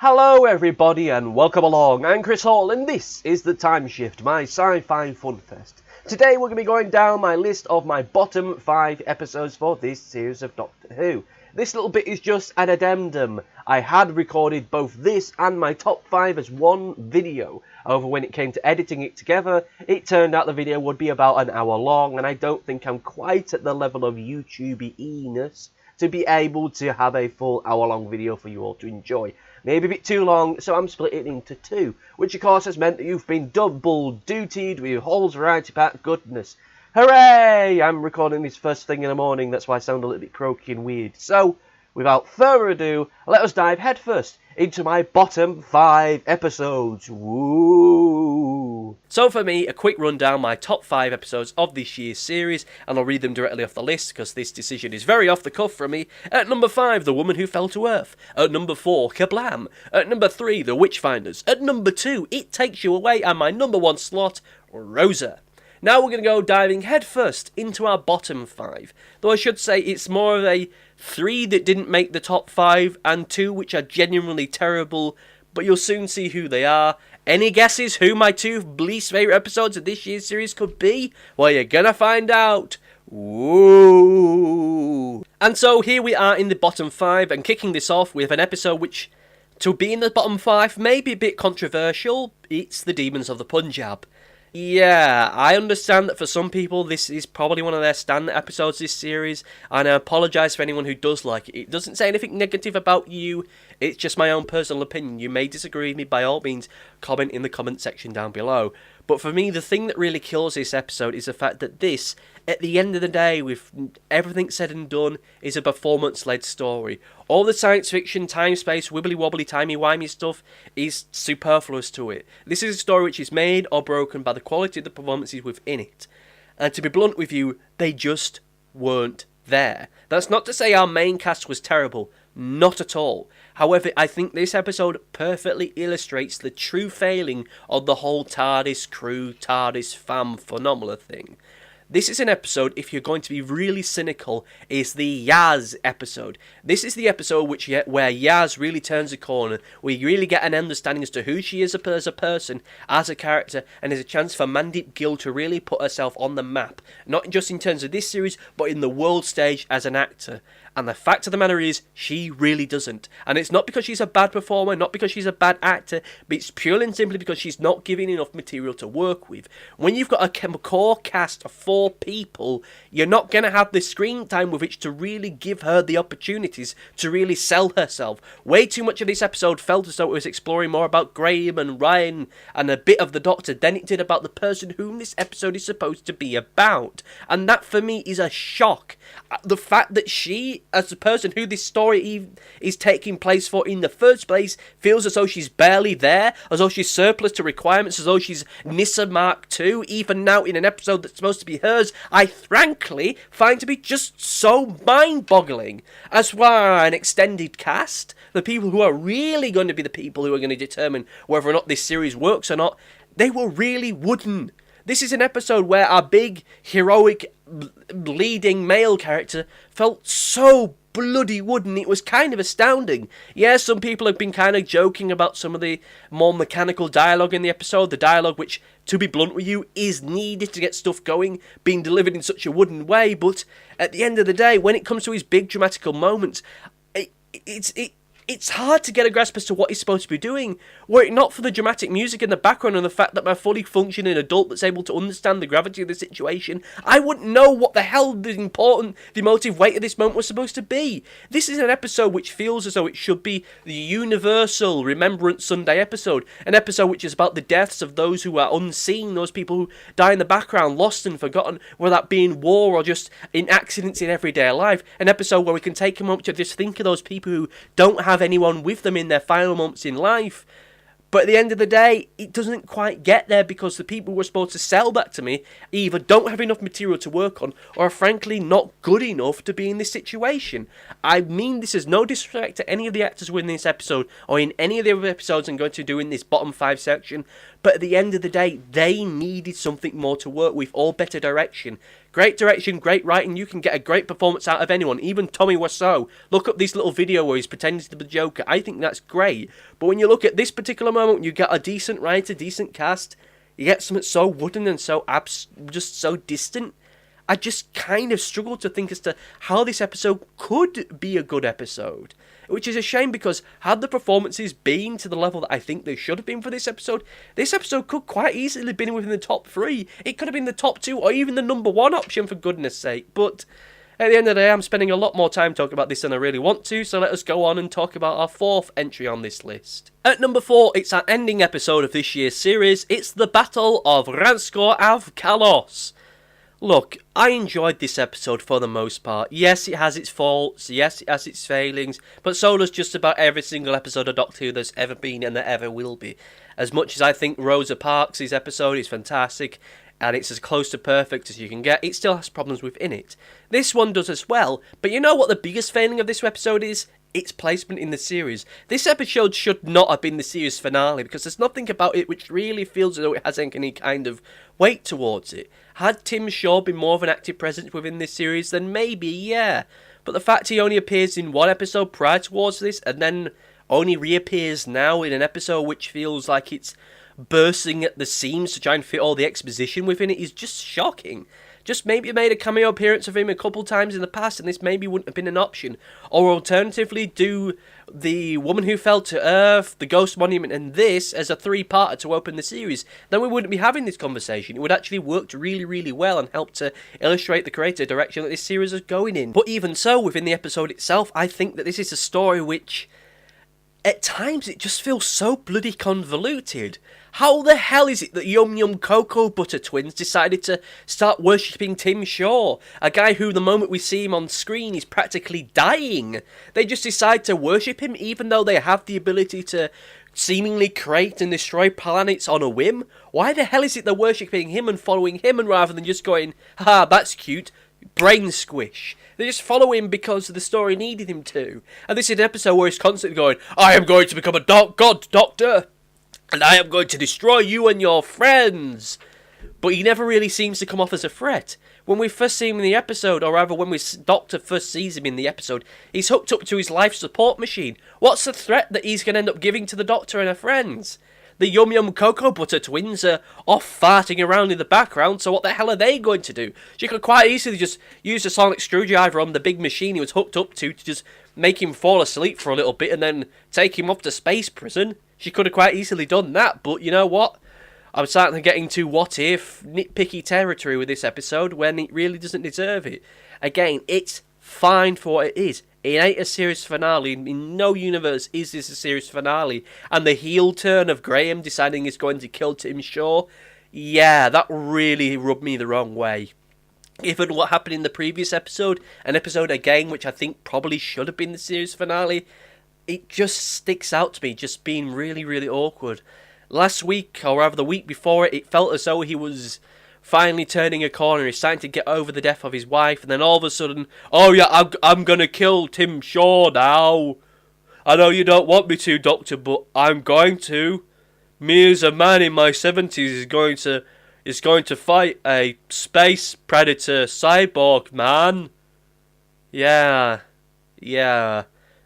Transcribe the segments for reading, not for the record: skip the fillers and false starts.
Hello everybody and welcome along, I'm Chris Hall and this is the Timeshift, my sci-fi funfest. Today we're going to be going down my list of my bottom 5 episodes for this series of Doctor Who. This little bit is just an addendum. I had recorded both this and my top 5 as one video. However, when it came to editing it together, it turned out the video would be about an hour long and I don't think I'm quite at the level of YouTube-y-ness to be able to have a full hour-long video for you all to enjoy. Maybe a bit too long, so I'm splitting it into 2, which of course has meant that you've been double dutied with Hall's Variety Pack goodness. Hooray! I'm recording this first thing in the morning, that's why I sound a little bit croaky and weird. So, without further ado, let us dive headfirst into my bottom 5 episodes. Woo! So for me, a quick rundown my top 5 episodes of this year's series, and I'll read them directly off the list because this decision is very off the cuff from me. At number 5, The Woman Who Fell to Earth. At number 4, Kablam. At number 3, The Witchfinders. At number 2, It Takes You Away, and my number 1 slot, Rosa. Now we're going to go diving headfirst into our bottom 5. Though I should say it's more of a 3 that didn't make the top 5 and 2 which are genuinely terrible, but you'll soon see who they are. Any guesses who my 2 least favourite episodes of this year's series could be? Well, you're going to find out. Woo! And so here we are in the bottom 5 and kicking this off with an episode which, to be in the bottom 5, may be a bit controversial. It's The Demons of the Punjab. Yeah, I understand that for some people this is probably one of their standout episodes this series, and I apologise for anyone who does like it. It doesn't say anything negative about you, it's just my own personal opinion. You may disagree with me, by all means, comment in the comment section down below. But for me, the thing that really kills this episode is the fact that this, at the end of the day, with everything said and done, is a performance-led story. All the science fiction, time-space, wibbly-wobbly, timey-wimey stuff is superfluous to it. This is a story which is made or broken by the quality of the performances within it. And to be blunt with you, they just weren't there. That's not to say our main cast was terrible. Not at all. However, I think this episode perfectly illustrates the true failing of the whole TARDIS crew, TARDIS fam phenomenal thing. This is an episode, if you're going to be really cynical, is the Yaz episode. This is the episode where Yaz really turns a corner, where you really get an understanding as to who she is as a person, as a character, and there's a chance for Mandeep Gill to really put herself on the map, not just in terms of this series, but in the world stage as an actor. And the fact of the matter is, she really doesn't. And it's not because she's a bad performer, not because she's a bad actor, but it's purely and simply because she's not given enough material to work with. When you've got a core cast of 4 people, you're not going to have the screen time with which to really give her the opportunities to really sell herself. Way too much of this episode felt as though it was exploring more about Graham and Ryan and a bit of the Doctor than it did about the person whom this episode is supposed to be about. And that for me is a shock. The fact that she, as the person who this story is taking place for in the first place, feels as though she's barely there, as though she's surplus to requirements, as though she's Nissa Mark II, even now in an episode that's supposed to be hers, I frankly find to be just so mind-boggling. As for an extended cast, the people who are really going to be the people who are going to determine whether or not this series works or not, they were really wooden. This is an episode where our big, heroic, leading male character felt so bloody wooden, it was kind of astounding. Yeah, some people have been kind of joking about some of the more mechanical dialogue in the episode, the dialogue which, to be blunt with you, is needed to get stuff going, being delivered in such a wooden way, but at the end of the day, when it comes to his big dramatical moments, it's hard to get a grasp as to what he's supposed to be doing. Were it not for the dramatic music in the background and the fact that I'm a fully functioning adult that's able to understand the gravity of the situation, I wouldn't know what the hell the emotive weight of this moment was supposed to be. This is an episode which feels as though it should be the universal Remembrance Sunday episode. An episode which is about the deaths of those who are unseen, those people who die in the background, lost and forgotten, whether that be in war or just in accidents in everyday life. An episode where we can take a moment to just think of those people who don't have anyone with them in their final moments in life. But at the end of the day, it doesn't quite get there because the people who are supposed to sell that to me either don't have enough material to work on or are frankly not good enough to be in this situation. I mean this is no disrespect to any of the actors within this episode or in any of the other episodes I'm going to do in this bottom 5 section, but at the end of the day, they needed something more to work with or better direction. Great direction, great writing. You can get a great performance out of anyone, even Tommy Wiseau. Look up this little video where he's pretending to be the Joker. I think that's great. But when you look at this particular moment, you get a decent writer, decent cast. You get something so wooden and so just so distant. I just kind of struggle to think as to how this episode could be a good episode. Which is a shame, because had the performances been to the level that I think they should have been for this episode could quite easily have been within the top 3. It could have been the top 2 or even the number 1 option, for goodness sake. But at the end of the day, I'm spending a lot more time talking about this than I really want to, so let us go on and talk about our 4th entry on this list. At number 4, it's our ending episode of this year's series. It's the Battle of Ranskor av Kalos. Look, I enjoyed this episode for the most part. Yes, it has its faults, yes, it has its failings, but so does just about every single episode of Doctor Who there's ever been and there ever will be. As much as I think Rosa Parks' episode is fantastic, and it's as close to perfect as you can get, it still has problems within it. This one does as well, but you know what the biggest failing of this episode is? Its placement in the series. This episode should not have been the series finale, because there's nothing about it which really feels as though it has any kind of weight towards it. Had Tim Shaw been more of an active presence within this series, then maybe, yeah. But the fact he only appears in one episode prior towards this, and then only reappears now in an episode which feels like it's bursting at the seams to try and fit all the exposition within it, is just shocking. Just maybe made a cameo appearance of him a couple times in the past, and this maybe wouldn't have been an option. Or alternatively, do the Woman Who Fell to Earth, the Ghost Monument, and this as a 3-parter to open the series. Then we wouldn't be having this conversation. It would actually worked really, really well and helped to illustrate the creative direction that this series is going in. But even so, within the episode itself, I think that this is a story which, at times, it just feels so bloody convoluted. How the hell is it that Yum Yum Cocoa Butter twins decided to start worshipping Tim Shaw? A guy who, the moment we see him on screen, is practically dying. They just decide to worship him even though they have the ability to seemingly create and destroy planets on a whim? Why the hell is it they're worshipping him and following him, and rather than just going, haha, that's cute, brain squish? They just follow him because the story needed him to. And this is an episode where he's constantly going, I am going to become a god doctor, and I am going to destroy you and your friends. But he never really seems to come off as a threat. When we first see him in the episode, or rather when Doctor first sees him in the episode, he's hooked up to his life support machine. What's the threat that he's going to end up giving to the Doctor and her friends? The Yum Yum Cocoa Butter twins are off farting around in the background, so what the hell are they going to do? She could quite easily just use the sonic screwdriver on the big machine he was hooked up to just make him fall asleep for a little bit and then take him off to space prison. She could have quite easily done that, but you know what? I'm starting to get into what if nitpicky territory with this episode when it really doesn't deserve it. Again, it's fine for what it is. It ain't a series finale. In no universe is this a series finale. And the heel turn of Graham deciding he's going to kill Tim Shaw, yeah, that really rubbed me the wrong way. Even what happened in the previous episode, an episode again which I think probably should have been the series finale, it just sticks out to me, just being really, really awkward. Last week, or rather the week before it felt as though he was finally turning a corner. He's starting to get over the death of his wife, and then all of a sudden, oh yeah, I'm gonna kill Tim Shaw now. I know you don't want me to, Doctor, but I'm going to. Me as a man in my 70s is going to fight a space predator cyborg man. Yeah.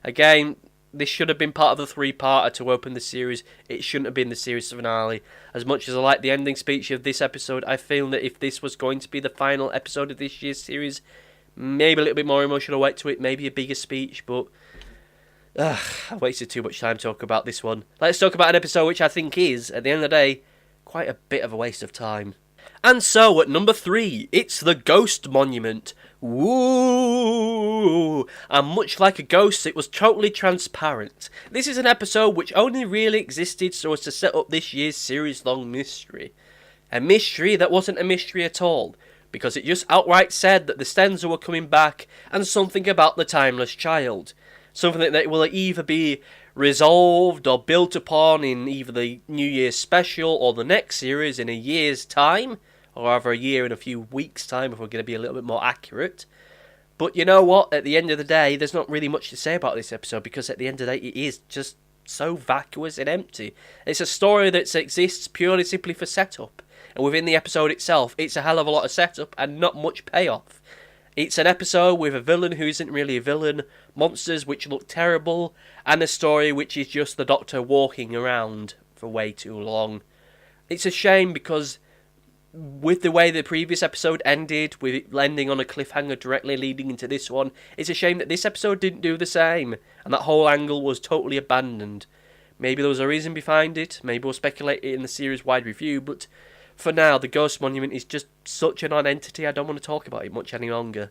Again, this should have been part of the 3-parter to open the series. It shouldn't have been the series finale. As much as I like the ending speech of this episode, I feel that if this was going to be the final episode of this year's series, maybe a little bit more emotional weight to it, maybe a bigger speech, but I wasted too much time talking about this one. Let's talk about an episode which I think is, at the end of the day, quite a bit of a waste of time. And so, at number 3, it's the Ghost Monument. Woo! And much like a ghost, it was totally transparent. This is an episode which only really existed so as to set up this year's series-long mystery. A mystery that wasn't a mystery at all, because it just outright said that the Stenza were coming back and something about the Timeless Child. Something that will either be resolved or built upon in either the New Year's special or the next series in a year's time, or rather a year and a few weeks' time if we're going to be a little bit more accurate. But you know what? At the end of the day, there's not really much to say about this episode, because at the end of the day, it is just so vacuous and empty. It's a story that exists purely simply for setup. and within the episode itself, it's a hell of a lot of setup and not much payoff. It's an episode with a villain who isn't really a villain, monsters which look terrible, and a story which is just the Doctor walking around for way too long. It's a shame because with the way the previous episode ended, with it ending on a cliffhanger directly leading into this one, it's a shame that this episode didn't do the same, and that whole angle was totally abandoned. Maybe there was a reason behind it, maybe we'll speculate it in the series-wide review, but for now, the Ghost Monument is just such a non-entity, I don't want to talk about it much any longer.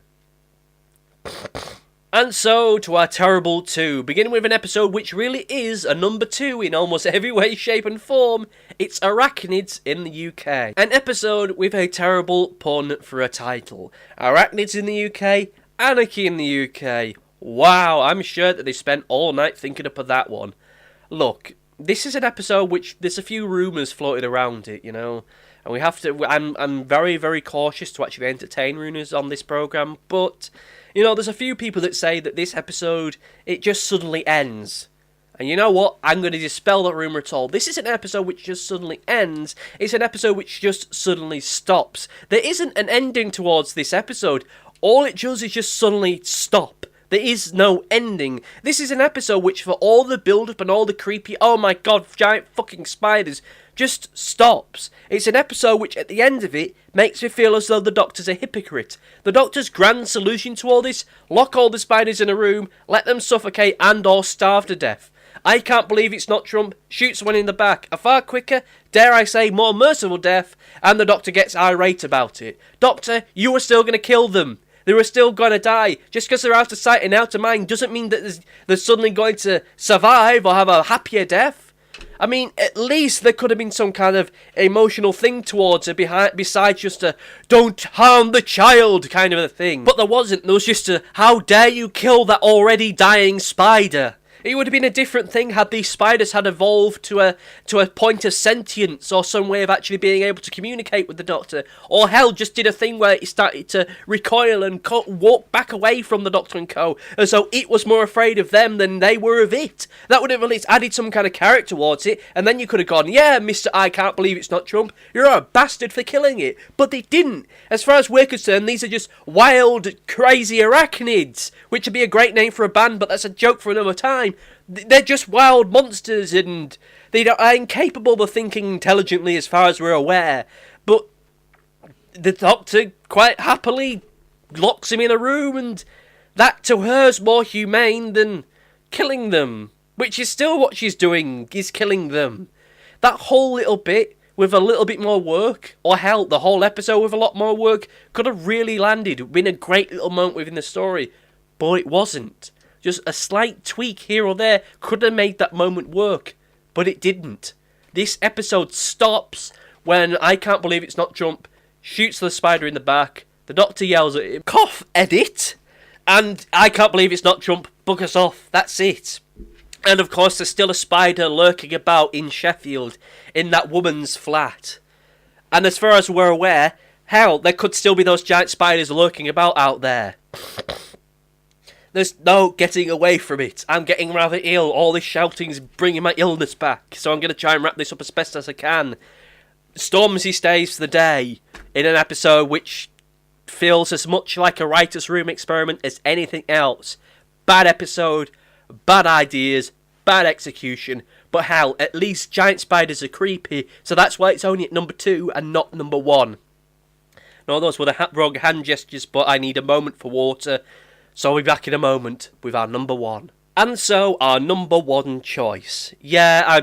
And so, to our terrible 2, beginning with an episode which really is a number 2 in almost every way, shape and form. It's Arachnids in the UK. An episode with a terrible pun for a title. Arachnids in the UK, Anarchy in the UK. Wow, I'm sure that they spent all night thinking up of that one. Look, this is an episode which there's a few rumours floated around it, you know. And we have to, I'm very, very cautious to actually entertain rumours on this programme, but you know, there's a few people that say that this episode, it just suddenly ends. And you know what? I'm going to dispel that rumour at all. This isn't an episode which just suddenly ends. It's an episode which just suddenly stops. There isn't an ending towards this episode. All it does is just suddenly stop. There is no ending. This is an episode which, for all the build-up and all the creepy, oh my god, giant fucking spiders, just stops. It's an episode which, at the end of it, makes me feel as though the Doctor's a hypocrite. The Doctor's grand solution to all this, lock all the spiders in a room, let them suffocate and or starve to death. I can't believe it's not Trump, shoots one in the back, a far quicker, dare I say, more merciful death, and the Doctor gets irate about it. Doctor, you were still going to kill them. They were still going to die. Just because they're out of sight and out of mind doesn't mean that they're suddenly going to survive or have a happier death. I mean, at least there could have been some kind of emotional thing towards it besides just a "don't harm the child" kind of a thing. But there wasn't. There was just a "how dare you kill that already dying spider." It would have been a different thing had these spiders had evolved to a point of sentience or some way of actually being able to communicate with the Doctor. Or hell, just did a thing where it started to recoil and walk back away from the Doctor and co. As though it was more afraid of them than they were of it. That would have at least added some kind of character towards it. And then you could have gone, yeah, Mr. I can't believe it's not Trump. You're a bastard for killing it. But they didn't. As far as we're concerned, these are just wild, crazy arachnids. Which would be a great name for a band, but that's a joke for another time. They're just wild monsters and they are incapable of thinking intelligently as far as we're aware. But the Doctor quite happily locks him in a room, and that to her is more humane than killing them. Which is still what she's doing, is killing them. That whole little bit with a little bit more work, or hell, the whole episode with a lot more work, could have really landed, been a great little moment within the story. But it wasn't. Just a slight tweak here or there could have made that moment work, but it didn't. This episode stops when I can't believe it's not Trump shoots the spider in the back, the Doctor yells at him, cough, edit, and I can't believe it's not Trump, book us off, that's it. And of course there's still a spider lurking about in Sheffield, in that woman's flat. And as far as we're aware, hell, there could still be those giant spiders lurking about out there. There's no getting away from it. I'm getting rather ill. All this shouting's bringing my illness back. So I'm going to try and wrap this up as best as I can. Stormzy stays for the day in an episode which feels as much like a writer's room experiment as anything else. Bad episode, bad ideas, bad execution. But hell, at least giant spiders are creepy. So that's why it's only at number 2 and not number 1. No, those were the wrong hand gestures, but I need a moment for water. So I'll be back in a moment with our number 1. And so, our number 1 choice. Yeah,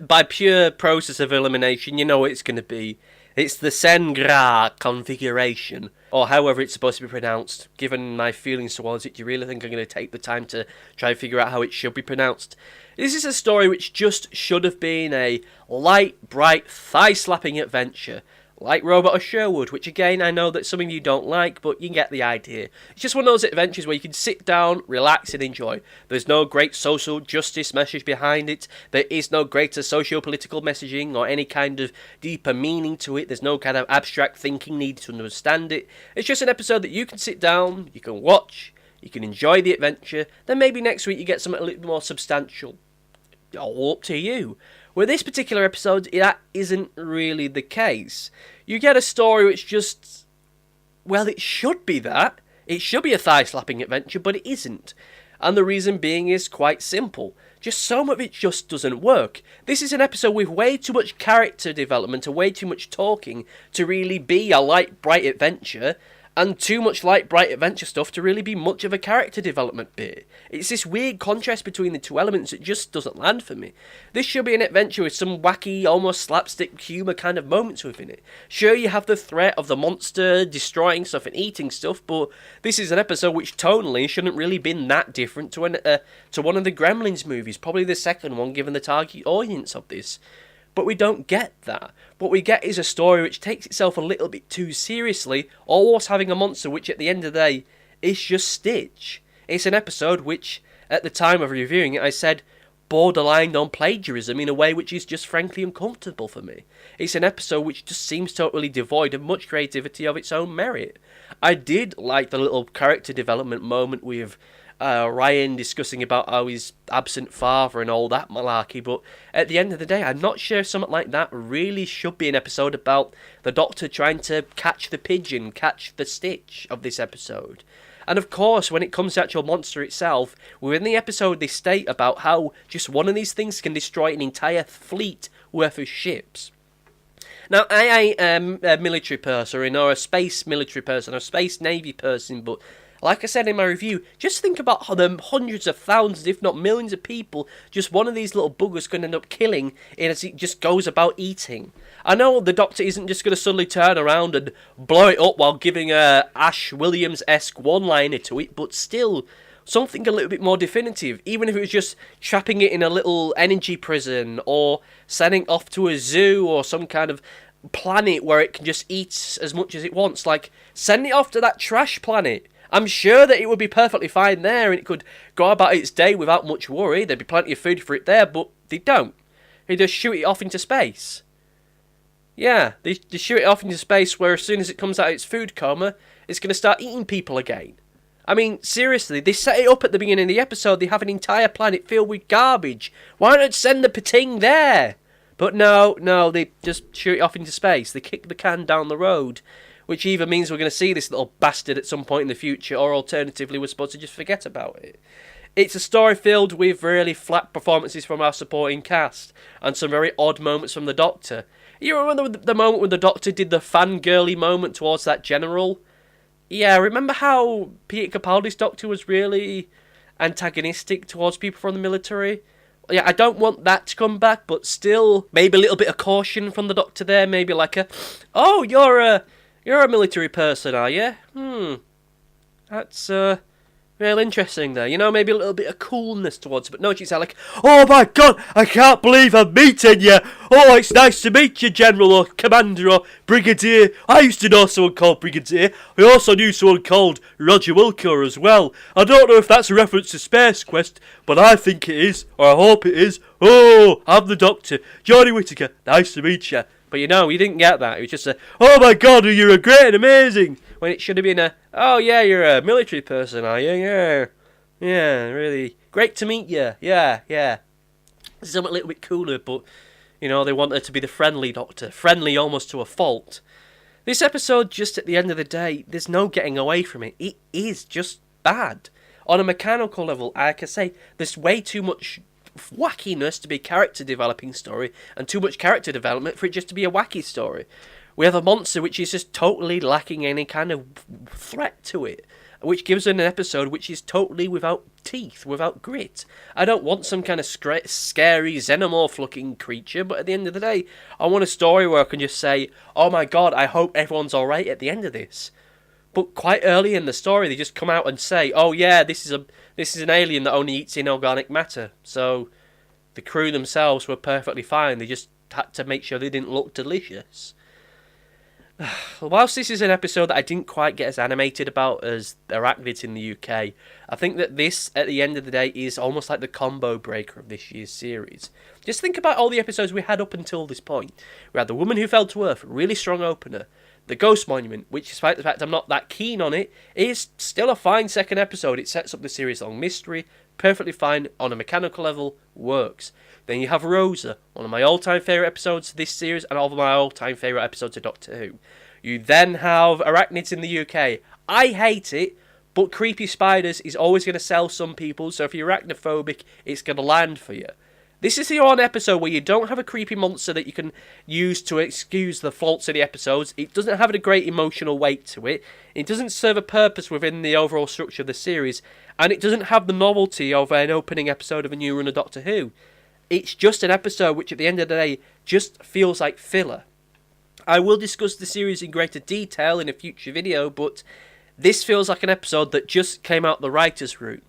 by pure process of elimination, you know what it's going to be. It's the Sengra configuration, or however it's supposed to be pronounced. Given my feelings towards it, do you really think I'm going to take the time to try and figure out how it should be pronounced? This is a story which just should have been a light, bright, thigh-slapping adventure. Like Robot of Sherwood, which again, I know that some of you don't like, but you get the idea. It's just one of those adventures where you can sit down, relax and enjoy. There's no great social justice message behind it. There is no greater socio-political messaging or any kind of deeper meaning to it. There's no kind of abstract thinking needed to understand it. It's just an episode that you can sit down, you can watch, you can enjoy the adventure, then maybe next week you get something a little more substantial. All up to you. With this particular episode, that isn't really the case. You get a story which just, well, it should be that. It should be a thigh-slapping adventure, but it isn't. And the reason being is quite simple. Just some of it just doesn't work. This is an episode with way too much character development and way too much talking to really be a light, bright adventure, and too much light, bright adventure stuff to really be much of a character development bit. It's this weird contrast between the two elements that just doesn't land for me. This should be an adventure with some wacky, almost slapstick humour kind of moments within it. Sure, you have the threat of the monster destroying stuff and eating stuff, but this is an episode which tonally shouldn't really been that different to one of the Gremlins movies, probably the second one given the target audience of this. But we don't get that. What we get is a story which takes itself a little bit too seriously, almost having a monster which at the end of the day is just Stitch. It's an episode which, at the time of reviewing it, I said borderlined on plagiarism in a way which is just frankly uncomfortable for me. It's an episode which just seems totally devoid of much creativity of its own merit. I did like the little character development moment with Ryan discussing about how his absent father and all that malarkey, but at the end of the day, I'm not sure if something like that really should be an episode about the Doctor trying to catch the pigeon, catch the Stitch of this episode. And of course, when it comes to the actual monster itself, within the episode they state about how just one of these things can destroy an entire fleet worth of ships. Now, I am a military person, or a space military person, or a space navy person, but like I said in my review, just think about how the hundreds of thousands, if not millions of people, just one of these little buggers could end up killing as it just goes about eating. I know the Doctor isn't just going to suddenly turn around and blow it up while giving a Ash Williams-esque one-liner to it, but still, something a little bit more definitive, even if it was just trapping it in a little energy prison, or sending it off to a zoo, or some kind of planet where it can just eat as much as it wants. Like, send it off to that trash planet. I'm sure that it would be perfectly fine there and it could go about its day without much worry. There'd be plenty of food for it there, but they don't. They just shoot it off into space. Yeah, they shoot it off into space where as soon as it comes out of its food coma, it's going to start eating people again. I mean, seriously, they set it up at the beginning of the episode. They have an entire planet filled with garbage. Why not send the Pating there? But no, they just shoot it off into space. They kick the can down the road, which either means we're going to see this little bastard at some point in the future, or alternatively we're supposed to just forget about it. It's a story filled with really flat performances from our supporting cast, and some very odd moments from the Doctor. You remember the moment when the Doctor did the fangirly moment towards that general? Yeah, remember how Peter Capaldi's Doctor was really antagonistic towards people from the military? Yeah, I don't want that to come back, but still, maybe a little bit of caution from the Doctor there, maybe like oh, you're a military person, are you? That's real interesting there. You know, maybe a little bit of coolness towards it. But no, she's like, oh my god, I can't believe I'm meeting you. Oh, it's nice to meet you, General or Commander or Brigadier. I used to know someone called Brigadier. I also knew someone called Roger Wilco as well. I don't know if that's a reference to Space Quest, but I think it is, or I hope it is. Oh, I'm the Doctor, Johnny Whittaker. Nice to meet you. But you know, you didn't get that. It was just oh my god, you're a great and amazing. When it should have been oh yeah, you're a military person, are you? Yeah, really. Great to meet you. Yeah. Something a little bit cooler, but, you know, they want her to be the friendly Doctor. Friendly almost to a fault. This episode, just at the end of the day, there's no getting away from it. It is just bad. On a mechanical level, like I say, there's way too much wackiness to be a character developing story, and too much character development for it just to be a wacky story. We have a monster which is just totally lacking any kind of threat to it, which gives an episode which is totally without teeth, without grit. I don't want some kind of scary xenomorph-looking creature, but at the end of the day, I want a story where I can just say, oh my god, I hope everyone's alright at the end of this. But quite early in the story, they just come out and say, oh yeah, this is an alien that only eats inorganic matter. So the crew themselves were perfectly fine. They just had to make sure they didn't look delicious. Whilst this is an episode that I didn't quite get as animated about as Arachnids in the UK, I think that this, at the end of the day, is almost like the combo breaker of this year's series. Just think about all the episodes we had up until this point. We had The Woman Who Fell to Earth, really strong opener. The Ghost Monument, which despite the fact I'm not that keen on it, is still a fine second episode. It sets up the series-long mystery, perfectly fine on a mechanical level, works. Then you have Rosa, one of my all-time favourite episodes of this series and all of my all-time favourite episodes of Doctor Who. You then have Arachnids in the UK. I hate it, but Creepy Spiders is always going to sell some people, so if you're arachnophobic, it's going to land for you. This is the one episode where you don't have a creepy monster that you can use to excuse the faults of the episodes. It doesn't have a great emotional weight to it. It doesn't serve a purpose within the overall structure of the series. And it doesn't have the novelty of an opening episode of a new run of Doctor Who. It's just an episode which at the end of the day just feels like filler. I will discuss the series in greater detail in a future video, but this feels like an episode that just came out the writer's route.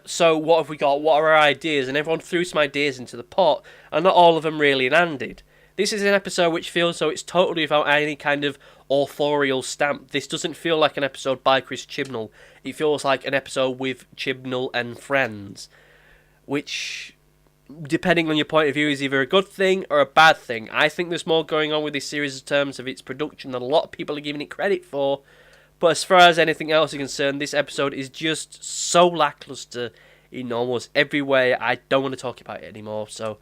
So what have we got? What are our ideas? And everyone threw some ideas into the pot, and not all of them really landed. This is an episode which feels so it's totally without any kind of authorial stamp. This doesn't feel like an episode by Chris Chibnall. It feels like an episode with Chibnall and friends, which, depending on your point of view, is either a good thing or a bad thing. I think there's more going on with this series in terms of its production than a lot of people are giving it credit for. But as far as anything else is concerned, this episode is just so lackluster in almost every way. I don't want to talk about it anymore. So,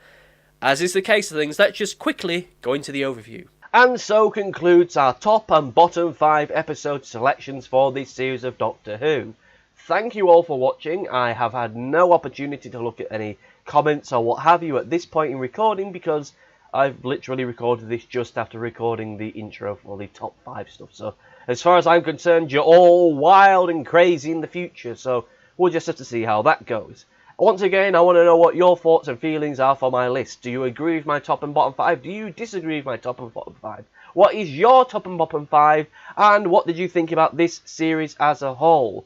as is the case of things, let's just quickly go into the overview. And so concludes our top and bottom 5 episode selections for this series of Doctor Who. Thank you all for watching. I have had no opportunity to look at any comments or what have you at this point in recording because I've literally recorded this just after recording the intro for the top 5 stuff. So, as far as I'm concerned, you're all wild and crazy in the future, so we'll just have to see how that goes. Once again, I want to know what your thoughts and feelings are for my list. Do you agree with my top and bottom 5? Do you disagree with my top and bottom 5? What is your top and bottom 5? And what did you think about this series as a whole?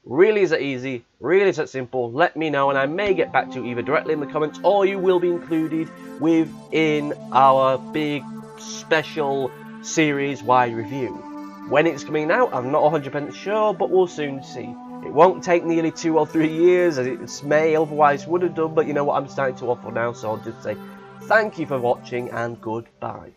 Really is that easy, really is that simple. Let me know and I may get back to you either directly in the comments or you will be included within our big special series-wide review. When it's coming out, I'm not 100% sure, but we'll soon see. It won't take nearly 2 or 3 years, as it may otherwise would have done, but you know what, I'm starting to waffle now, so I'll just say thank you for watching, and goodbye.